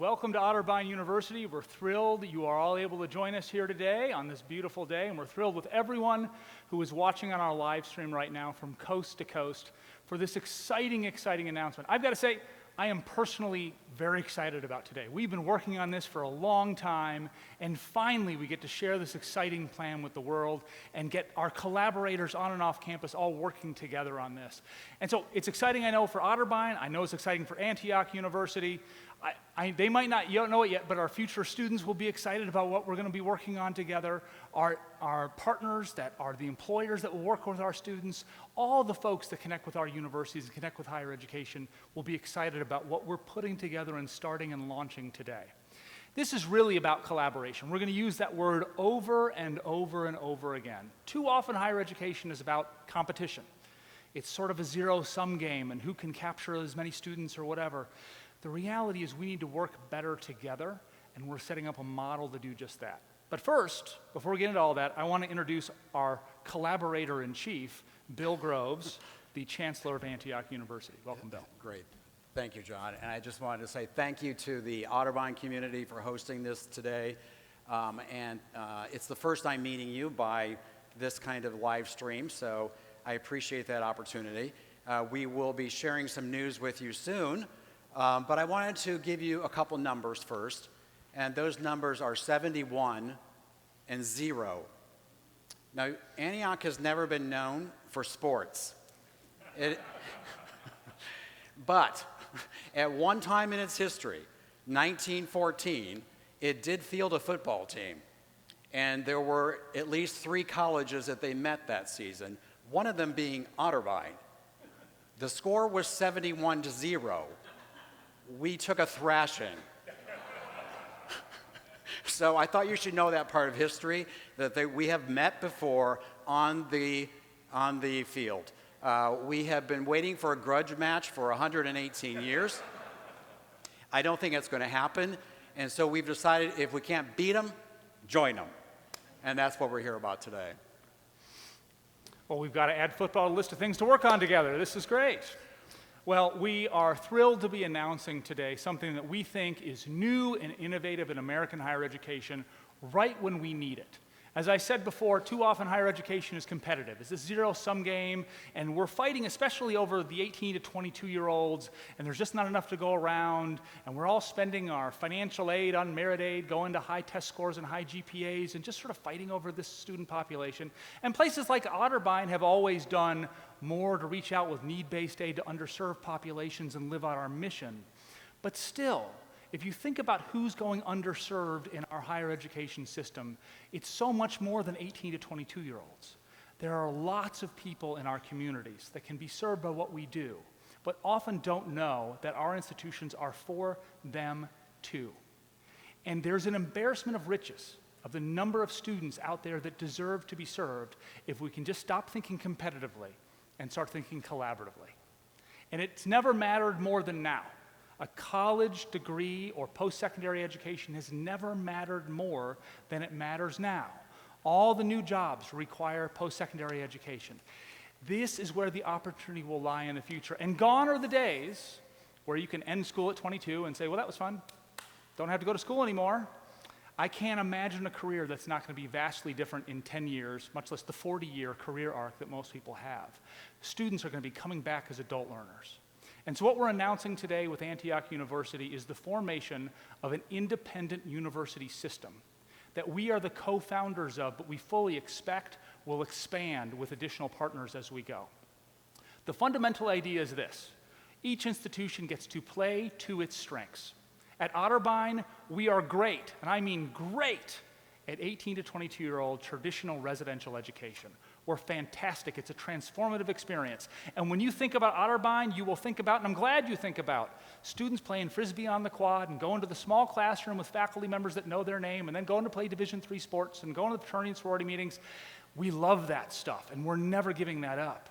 welcome to Otterbein University. We're thrilled you are all able to join us here today on this beautiful day, and we're thrilled with everyone who is watching on our live stream right now from coast to coast for this exciting announcement. I've got to say, I am personally very excited about today. We've been working on this for a long time, and finally we get to share this exciting plan with the world and get our collaborators on and off campus all working together on this. And so it's exciting, I know, for Otterbein. I know it's exciting for Antioch University. They might not know it yet, but our future students will be excited about what we're going to be working on together. Our partners that are the employers that will work with our students, all the folks that connect with our universities and connect with higher education will be excited about what we're putting together and starting and launching today. This is really about collaboration. We're going to use that word over and over and over again. Too often higher education is about competition. It's sort of a zero-sum game and who can capture as many students or whatever. The reality is we need to work better together, and we're setting up a model to do just that. But first, before we get into all that, I want to introduce our collaborator-in-chief, Bill Groves, the Chancellor of Antioch University. Welcome, Bill. Great. Thank you, John. And I just wanted to say thank you to the Otterbein community for hosting this today. It's the first time meeting you by this kind of live stream, so I appreciate that opportunity. We will be sharing some news with you soon. But I wanted to give you a couple numbers first, and those numbers are 71 and 0. Now, Antioch has never been known for sports. But at one time in its history, 1914, it did field a football team, and there were at least 3 colleges that they met that season, one of them being Otterbein. The score was 71-0. We took a thrashing. So I thought you should know that part of history, that we have met before on the field. We have been waiting for a grudge match for 118 years. I don't think it's going to happen, and so we've decided if we can't beat them, join them. And that's what we're here about today. Well, we've got to add football to the list of things to work on together. This is great. Well, we are thrilled to be announcing today something that we think is new and innovative in American higher education right when we need it. As I said before, too often higher education is competitive. It's a zero-sum game, and we're fighting especially over the 18 to 22-year-olds, and there's just not enough to go around, and we're all spending our financial aid on merit aid, going to high test scores and high GPAs, and just sort of fighting over this student population. And places like Otterbein have always done more to reach out with need-based aid to underserved populations and live out our mission. But still, if you think about who's going underserved in our higher education system, it's so much more than 18 to 22-year-olds. There are lots of people in our communities that can be served by what we do, but often don't know that our institutions are for them too. And there's an embarrassment of riches of the number of students out there that deserve to be served if we can just stop thinking competitively and start thinking collaboratively. And it's never mattered more than now. A college degree or post-secondary education has never mattered more than it matters now. All the new jobs require post-secondary education. This is where the opportunity will lie in the future. And gone are the days where you can end school at 22 and say, well, that was fun. Don't have to go to school anymore. I can't imagine a career that's not going to be vastly different in 10 years, much less the 40-year career arc that most people have. Students are going to be coming back as adult learners. And so what we're announcing today with Antioch University is the formation of an independent university system that we are the co-founders of, but we fully expect will expand with additional partners as we go. The fundamental idea is this: each institution gets to play to its strengths. At Otterbein, we are great, and I mean great, at 18 to 22-year-old traditional residential education. We're fantastic. It's a transformative experience. And when you think about Otterbein, you will think about, and I'm glad you think about, students playing Frisbee on the quad and going to the small classroom with faculty members that know their name and then going to play Division III sports and going to the fraternity and sorority meetings. We love that stuff, and we're never giving that up.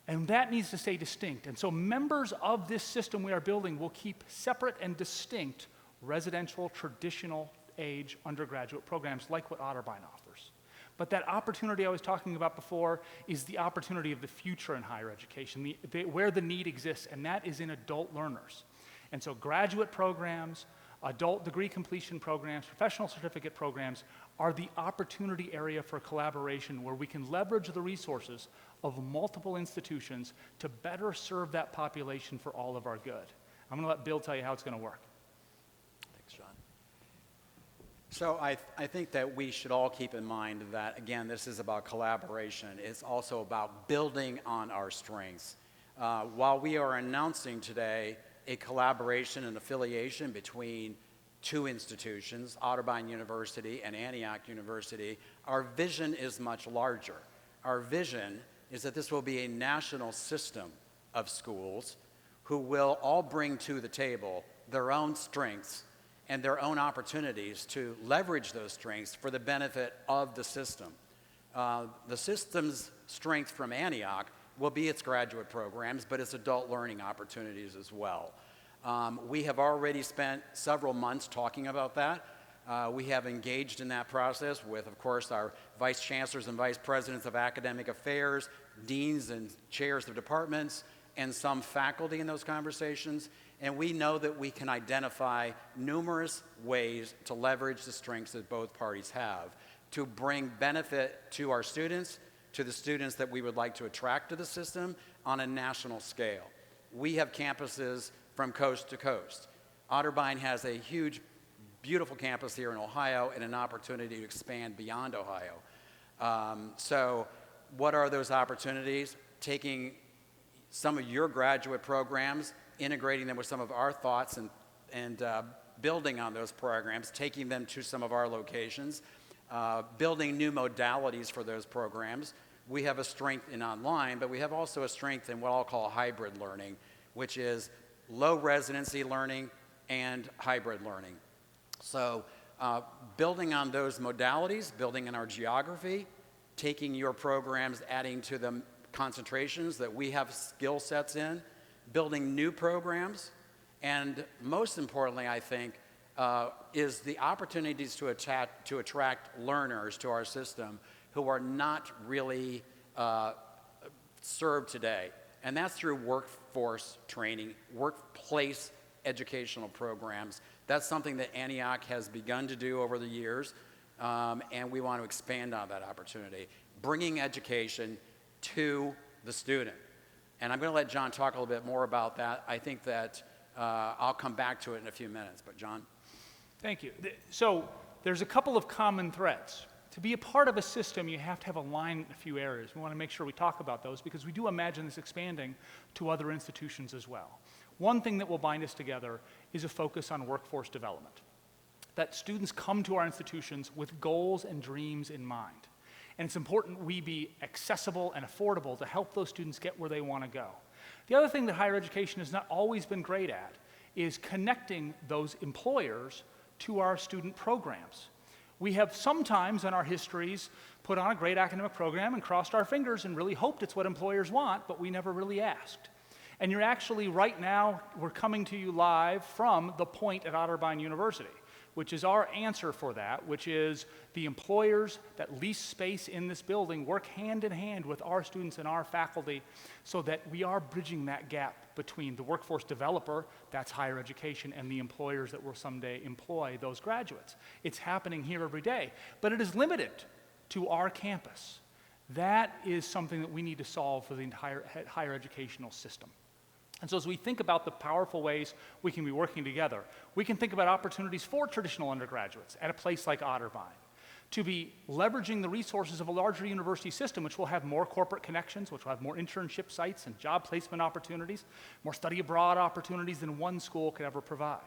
And that needs to stay distinct. And so members of this system we are building will keep separate and distinct residential, traditional age undergraduate programs like what Otterbein offers. But that opportunity I was talking about before is the opportunity of the future in higher education, where the need exists, and that is in adult learners. And so graduate programs, adult degree completion programs, professional certificate programs are the opportunity area for collaboration where we can leverage the resources of multiple institutions to better serve that population for all of our good. I'm going to let Bill tell you how it's going to work. Thanks, John. So I think that we should all keep in mind that, again, this is about collaboration. It's also about building on our strengths. While we are announcing today a collaboration and affiliation between two institutions, Otterbein University and Antioch University, our vision is much larger. Our vision is that this will be a national system of schools who will all bring to the table their own strengths and their own opportunities to leverage those strengths for the benefit of the system. The system's strength from Antioch will be its graduate programs, but its adult learning opportunities as well. We have already spent several months talking about that. We have engaged in that process with, of course, our vice chancellors and vice presidents of academic affairs, deans and chairs of departments, and some faculty in those conversations. And we know that we can identify numerous ways to leverage the strengths that both parties have to bring benefit to our students, to the students that we would like to attract to the system on a national scale. We have campuses from coast to coast. Otterbein has a huge, beautiful campus here in Ohio and an opportunity to expand beyond Ohio. So what are those opportunities? Taking some of your graduate programs, integrating them with some of our thoughts and building on those programs, taking them to some of our locations, building new modalities for those programs. We have a strength in online, but we have also a strength in what I'll call hybrid learning, which is low residency learning and hybrid learning. So building on those modalities, building on our geography, taking your programs, adding to them concentrations that we have skill sets in, building new programs, and most importantly, I think, is the opportunities to attract learners to our system who are not really served today. And that's through workforce training, workplace educational programs. That's something that Antioch has begun to do over the years, and we want to expand on that opportunity, bringing education to the student. And I'm going to let John talk a little bit more about that. I think that I'll come back to it in a few minutes, but John? Thank you. So there's a couple of common threads. To be a part of a system, you have to have a line in a few areas. We want to make sure we talk about those because we do imagine this expanding to other institutions as well. One thing that will bind us together is a focus on workforce development, that students come to our institutions with goals and dreams in mind. And it's important we be accessible and affordable to help those students get where they want to go. The other thing that higher education has not always been great at is connecting those employers to our student programs. We have sometimes in our histories put on a great academic program and crossed our fingers and really hoped it's what employers want, but we never really asked. And you're actually, right now, we're coming to you live from the point at Otterbein University, which is our answer for that, which is the employers that lease space in this building work hand in hand with our students and our faculty so that we are bridging that gap between the workforce developer, that's higher education, and the employers that will someday employ those graduates. It's happening here every day, but it is limited to our campus. That is something that we need to solve for the entire higher educational system. And so as we think about the powerful ways we can be working together, we can think about opportunities for traditional undergraduates at a place like Otterbein to be leveraging the resources of a larger university system, which will have more corporate connections, which will have more internship sites and job placement opportunities, more study abroad opportunities than one school could ever provide.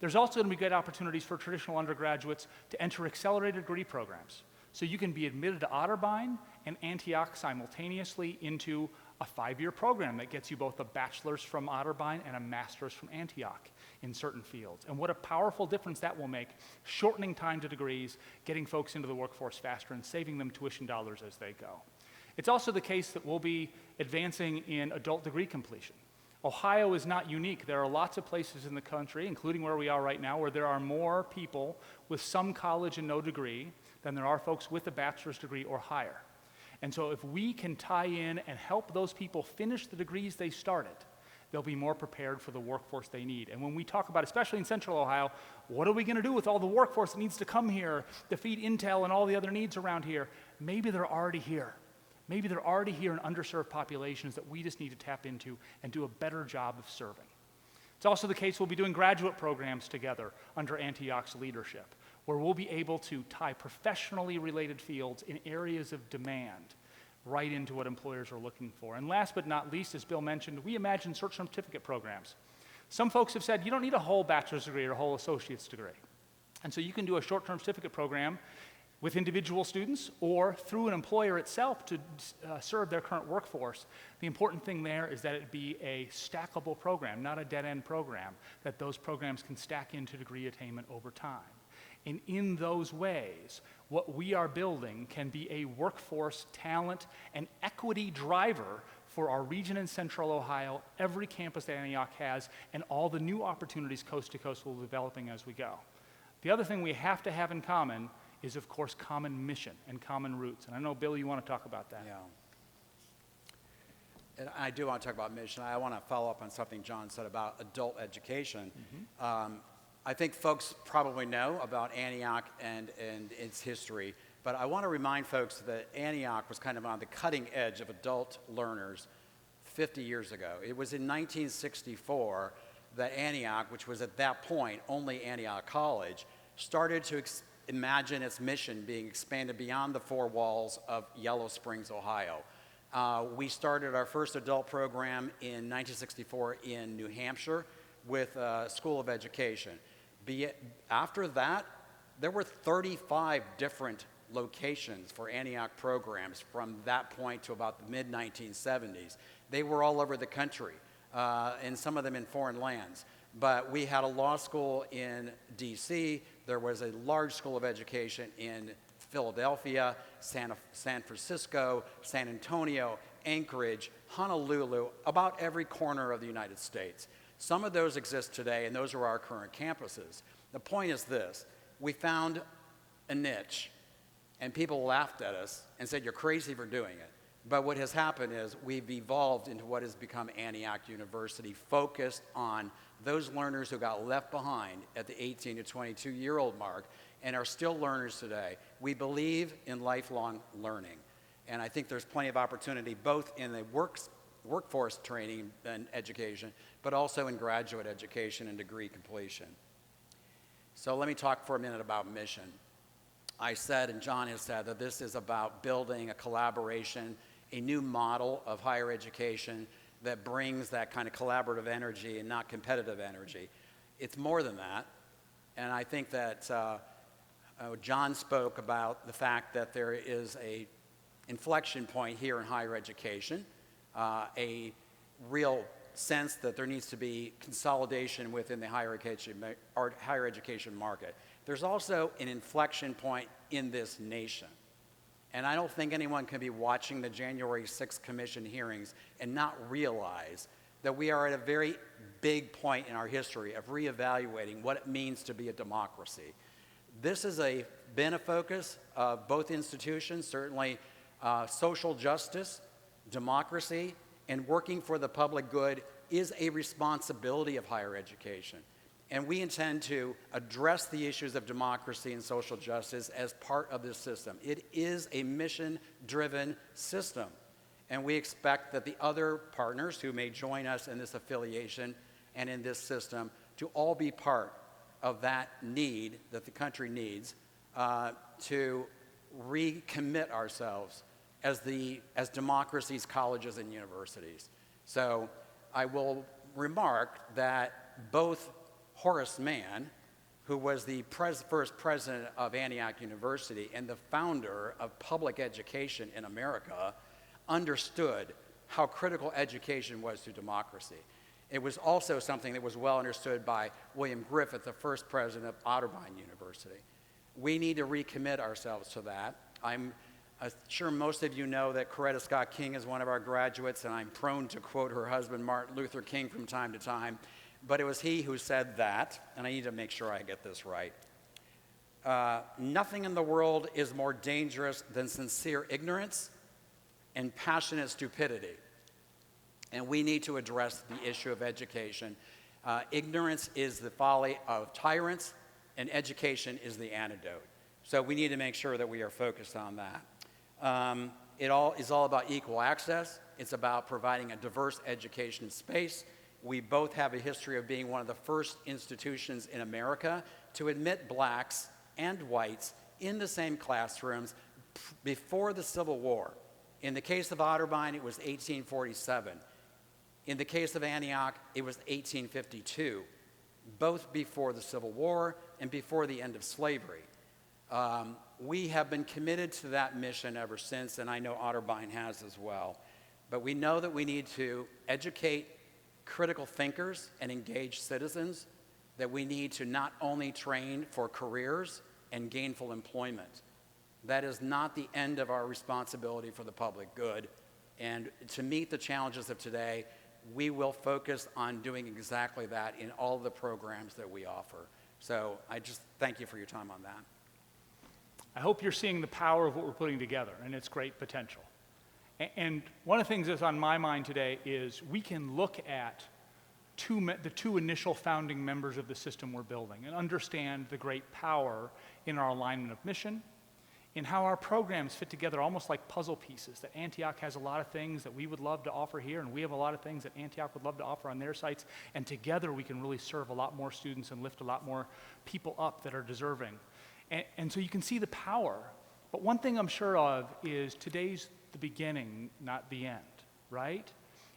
There's also going to be great opportunities for traditional undergraduates to enter accelerated degree programs. So you can be admitted to Otterbein and Antioch simultaneously into a 5-year program that gets you both a bachelor's from Otterbein and a master's from Antioch in certain fields. And what a powerful difference that will make, shortening time to degrees, getting folks into the workforce faster, and saving them tuition dollars as they go. It's also the case that we'll be advancing in adult degree completion. Ohio is not unique. There are lots of places in the country, including where we are right now, where there are more people with some college and no degree than there are folks with a bachelor's degree or higher. And so if we can tie in and help those people finish the degrees they started, they'll be more prepared for the workforce they need. And when we talk about, especially in Central Ohio, what are we going to do with all the workforce that needs to come here to feed Intel and all the other needs around here? Maybe they're already here. Maybe they're already here in underserved populations that we just need to tap into and do a better job of serving. It's also the case we'll be doing graduate programs together under Antioch's leadership, where we'll be able to tie professionally related fields in areas of demand right into what employers are looking for. And last but not least, as Bill mentioned, we imagine search and certificate programs. Some folks have said you don't need a whole bachelor's degree or a whole associate's degree. And so you can do a short-term certificate program with individual students or through an employer itself to serve their current workforce. The important thing there is that it be a stackable program, not a dead-end program, that those programs can stack into degree attainment over time. And in those ways, what we are building can be a workforce talent and equity driver for our region in Central Ohio, every campus that Antioch has, and all the new opportunities coast to coast we'll be developing as we go. The other thing we have to have in common is, of course, common mission and common roots. And I know, Bill, you want to talk about that. Yeah. And I do want to talk about mission. I want to follow up on something John said about adult education. I think folks probably know about Antioch and its history, but I want to remind folks that Antioch was kind of on the cutting edge of adult learners 50 years ago. It was in 1964 that Antioch, which was at that point only Antioch College, started to imagine its mission being expanded beyond the four walls of Yellow Springs, Ohio. We started our first adult program in 1964 in New Hampshire with School of Education. After that, there were 35 different locations for Antioch programs from that point to about the mid-1970s. They were all over the country, and some of them in foreign lands. But we had a law school in D.C., there was a large school of education in Philadelphia, San Francisco, San Antonio, Anchorage, Honolulu, about every corner of the United States. Some of those exist today, and those are our current campuses. The point is this: we found a niche, and people laughed at us and said, you're crazy for doing it. But what has happened is we've evolved into what has become Antioch University, focused on those learners who got left behind at the 18 to 22-year-old mark and are still learners today. We believe in lifelong learning, and I think there's plenty of opportunity both in the workforce training and education, but also in graduate education and degree completion. So let me talk for a minute about mission. I said, and John has said, that this is about building a collaboration, a new model of higher education that brings that kind of collaborative energy and not competitive energy. It's more than that, and I think that John spoke about the fact that there is a inflection point here in higher education, a real sense that there needs to be consolidation within the higher education market. There's also an inflection point in this nation. And I don't think anyone can be watching the January 6th Commission hearings and not realize that we are at a very big point in our history of reevaluating what it means to be a democracy. This has been a focus of both institutions, certainly social justice, democracy, and working for the public good is a responsibility of higher education. And we intend to address the issues of democracy and social justice as part of this system. It is a mission-driven system, and we expect that the other partners who may join us in this affiliation and in this system to all be part of that need that the country needs to recommit ourselves as democracies, colleges, and universities. So I will remark that both Horace Mann, who was the first president of Antioch University and the founder of public education in America, understood how critical education was to democracy. It was also something that was well understood by William Griffith, the first president of Otterbein University. We need to recommit ourselves to that. I'm sure most of you know that Coretta Scott King is one of our graduates, and I'm prone to quote her husband, Martin Luther King, from time to time. But it was he who said that, and I need to make sure I get this right. Nothing in the world is more dangerous than sincere ignorance and passionate stupidity. and we need to address the issue of education. Ignorance is the folly of tyrants, and education is the antidote. So we need to make sure that we are focused on that. It is all about equal access. It's about providing a diverse education space. We both have a history of being one of the first institutions in America to admit blacks and whites in the same classrooms before the Civil War. In the case of Otterbein, it was 1847. In the case of Antioch, it was 1852, both before the Civil War and before the end of slavery. We have been committed to that mission ever since, and I know Otterbein has as well. But we know that we need to educate critical thinkers and engaged citizens, that we need to not only train for careers and gainful employment. That is not the end of our responsibility for the public good. And to meet the challenges of today, we will focus on doing exactly that in all of the programs that we offer. So I just thank you for your time on that. I hope you're seeing the power of what we're putting together and its great potential. And one of the things that's on my mind today is we can look at the two initial founding members of the system we're building and understand the great power in our alignment of mission, in how our programs fit together almost like puzzle pieces, that Antioch has a lot of things that we would love to offer here, and we have a lot of things that Antioch would love to offer on their sites, and together we can really serve a lot more students and lift a lot more people up that are deserving. And so you can see the power. But one thing I'm sure of is today's the beginning, not the end, right?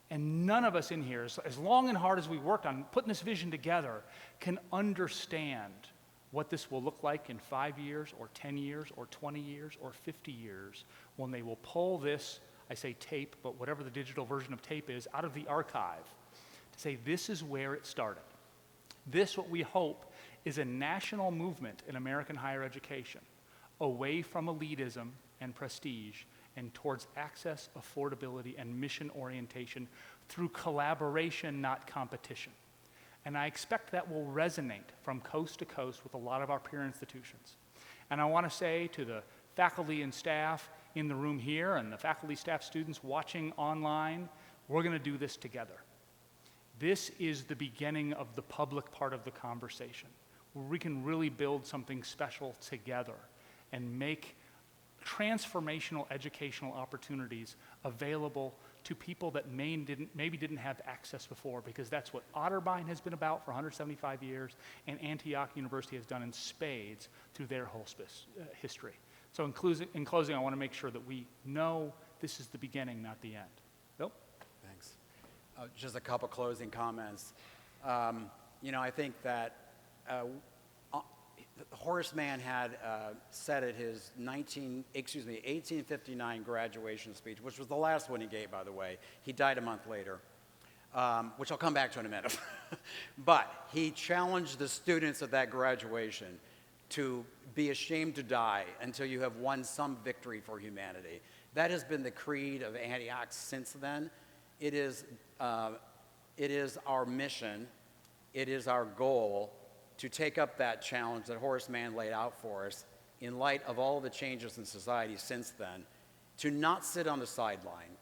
And none of us in here, as long and hard as we worked on putting this vision together, can understand what this will look like in 5 years or 10 years or 20 years or 50 years when they will pull this, I say tape, but whatever the digital version of tape is, out of the archive to say this is where it started. This, what we hope, is a national movement in American higher education, away from elitism and prestige and towards access, affordability, and mission orientation through collaboration, not competition. And I expect that will resonate from coast to coast with a lot of our peer institutions. And I want to say to the faculty and staff in the room here and the faculty, staff, students watching online, we're going to do this together. This is the beginning of the public part of the conversation, where we can really build something special together and make transformational educational opportunities available to people that maybe didn't have access before, because that's what Otterbein has been about for 175 years and Antioch University has done in spades through their whole history. So in closing, I want to make sure that we know this is the beginning, not the end. Bill? Thanks. Just a couple closing comments. I think that Horace Mann had said at his 1859 graduation speech, which was the last one he gave, by the way. He died a month later, which I'll come back to in a minute. But he challenged the students at that graduation to be ashamed to die until you have won some victory for humanity. That has been the creed of Antioch since then. It is our mission, it is our goal to take up that challenge that Horace Mann laid out for us in light of all the changes in society since then, to not sit on the sideline,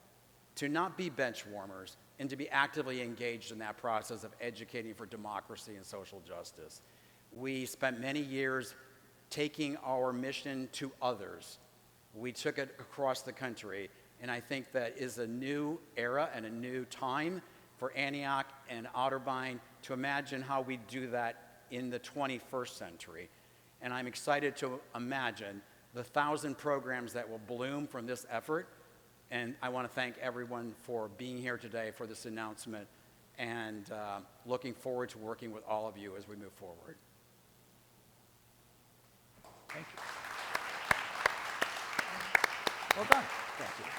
to not be bench warmers, and to be actively engaged in that process of educating for democracy and social justice. We spent many years taking our mission to others. We took it across the country, and I think that is a new era and a new time for Antioch and Otterbein to imagine how we do that in the 21st century. And I'm excited to imagine the 1,000 programs that will bloom from this effort. And I want to thank everyone for being here today for this announcement, and looking forward to working with all of you as we move forward. Thank you. Well done. Thank you.